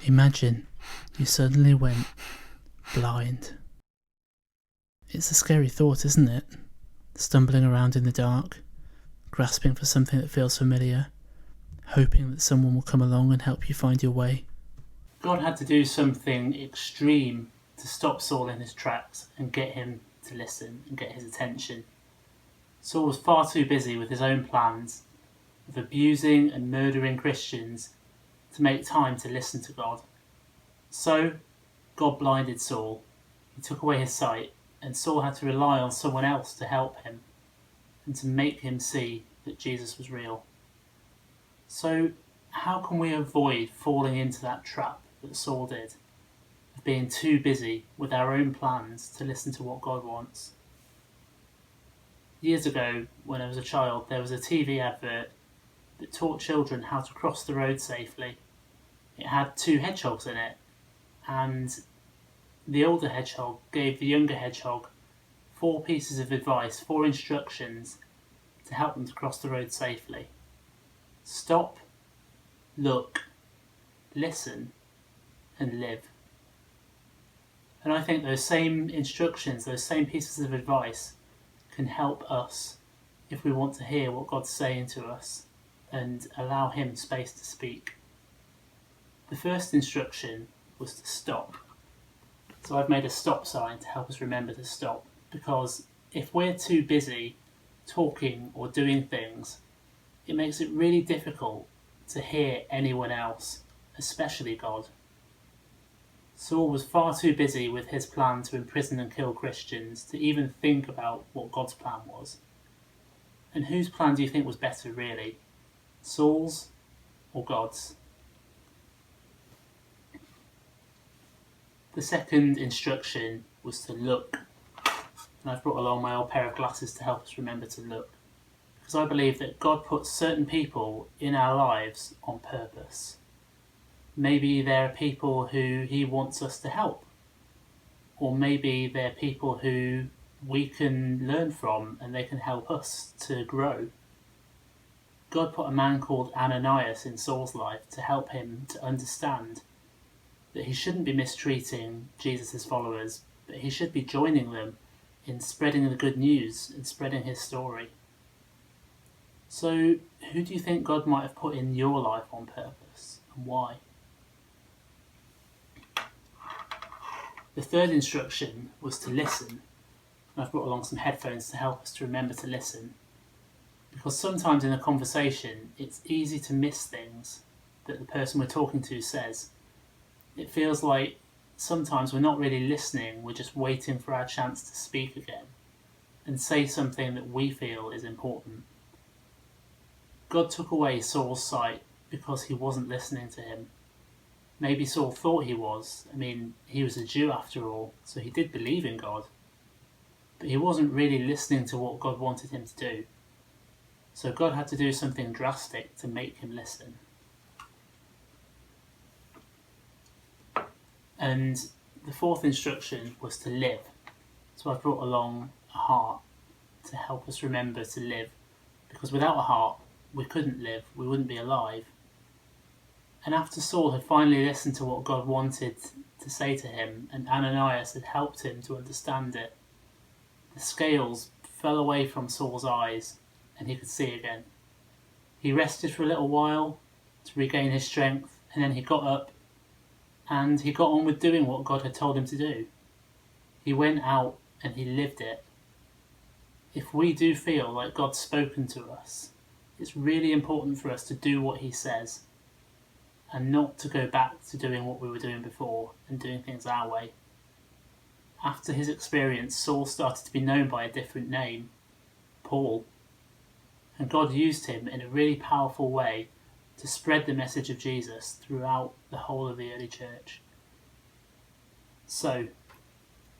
Imagine you suddenly went blind. It's a scary thought, isn't it? Stumbling around in the dark, grasping for something that feels familiar, hoping that someone will come along and help you find your way. God had to do something extreme to stop Saul in his tracks and get him to listen and get his attention. Saul was far too busy with his own plans of abusing and murdering Christians to make time to listen to God. So, God blinded Saul. He took away his sight, and Saul had to rely on someone else to help him and to make him see that Jesus was real. So, how can we avoid falling into that trap that Saul did, of being too busy with our own plans to listen to what God wants? Years ago, when I was a child, there was a TV advert that taught children how to cross the road safely. It had 2 hedgehogs in it, and the older hedgehog gave the younger hedgehog 4 pieces of advice, 4 instructions to help them to cross the road safely. Stop, look, listen, and live. And I think those same instructions, those same pieces of advice can help us if we want to hear what God's saying to us and allow Him space to speak. The first instruction was to stop. So I've made a stop sign to help us remember to stop, because if we're too busy talking or doing things, it makes it really difficult to hear anyone else, especially God. Saul was far too busy with his plan to imprison and kill Christians to even think about what God's plan was. And whose plan do you think was better, really? Saul's or God's? The second instruction was to look. And I've brought along my old pair of glasses to help us remember to look. Because I believe that God puts certain people in our lives on purpose. Maybe they're people who He wants us to help. Or maybe they're people who we can learn from and they can help us to grow. God put a man called Ananias in Saul's life to help him to understand that he shouldn't be mistreating Jesus' followers, but he should be joining them in spreading the good news and spreading his story. So, who do you think God might have put in your life on purpose, and why? The third instruction was to listen. I've brought along some headphones to help us to remember to listen. Because sometimes in a conversation, it's easy to miss things that the person we're talking to says. It feels like sometimes we're not really listening, we're just waiting for our chance to speak again and say something that we feel is important. God took away Saul's sight because he wasn't listening to him. Maybe Saul thought he was. I mean, he was a Jew after all, so he did believe in God. But he wasn't really listening to what God wanted him to do. So God had to do something drastic to make him listen. And the fourth instruction was to live. So I brought along a heart to help us remember to live. Because without a heart, we couldn't live, we wouldn't be alive. And after Saul had finally listened to what God wanted to say to him, and Ananias had helped him to understand it, the scales fell away from Saul's eyes and he could see again. He rested for a little while to regain his strength, and then he got up and he got on with doing what God had told him to do. He went out and he lived it. If we do feel like God's spoken to us, it's really important for us to do what He says and not to go back to doing what we were doing before and doing things our way. After his experience, Saul started to be known by a different name, Paul. And God used him in a really powerful way to spread the message of Jesus throughout the whole of the early church. So,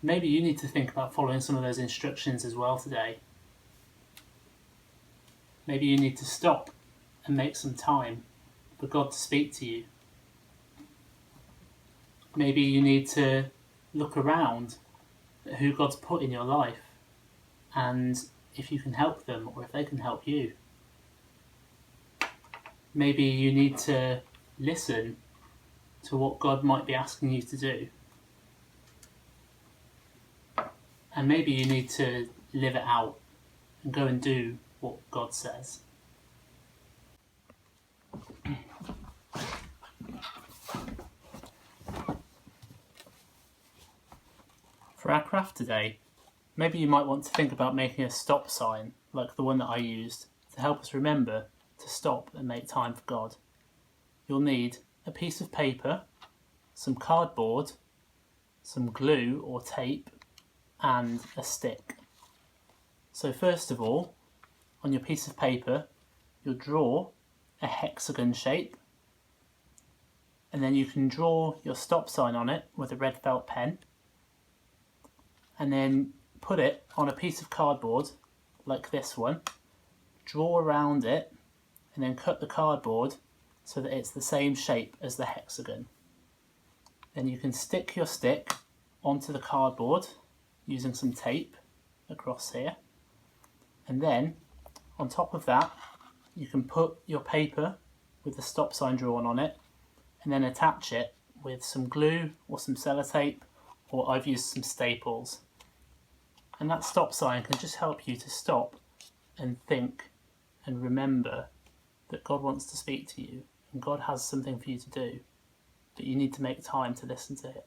maybe you need to think about following some of those instructions as well today. Maybe you need to stop and make some time for God to speak to you. Maybe you need to look around at who God's put in your life and if you can help them or if they can help you. Maybe you need to listen to what God might be asking you to do. And maybe you need to live it out and go and do what God says. For our craft today, maybe you might want to think about making a stop sign like the one that I used to help us remember to stop and make time for God. You'll need a piece of paper, some cardboard, some glue or tape, and a stick. So first of all, on your piece of paper, you'll draw a hexagon shape, and then you can draw your stop sign on it with a red felt pen, and then put it on a piece of cardboard like this one, draw around it, and then cut the cardboard so that it's the same shape as the hexagon. Then you can stick your stick onto the cardboard using some tape across here, and then on top of that you can put your paper with the stop sign drawn on it and then attach it with some glue or some sellotape, or I've used some staples. And that stop sign can just help you to stop and think and remember that God wants to speak to you and God has something for you to do, but you need to make time to listen to Him.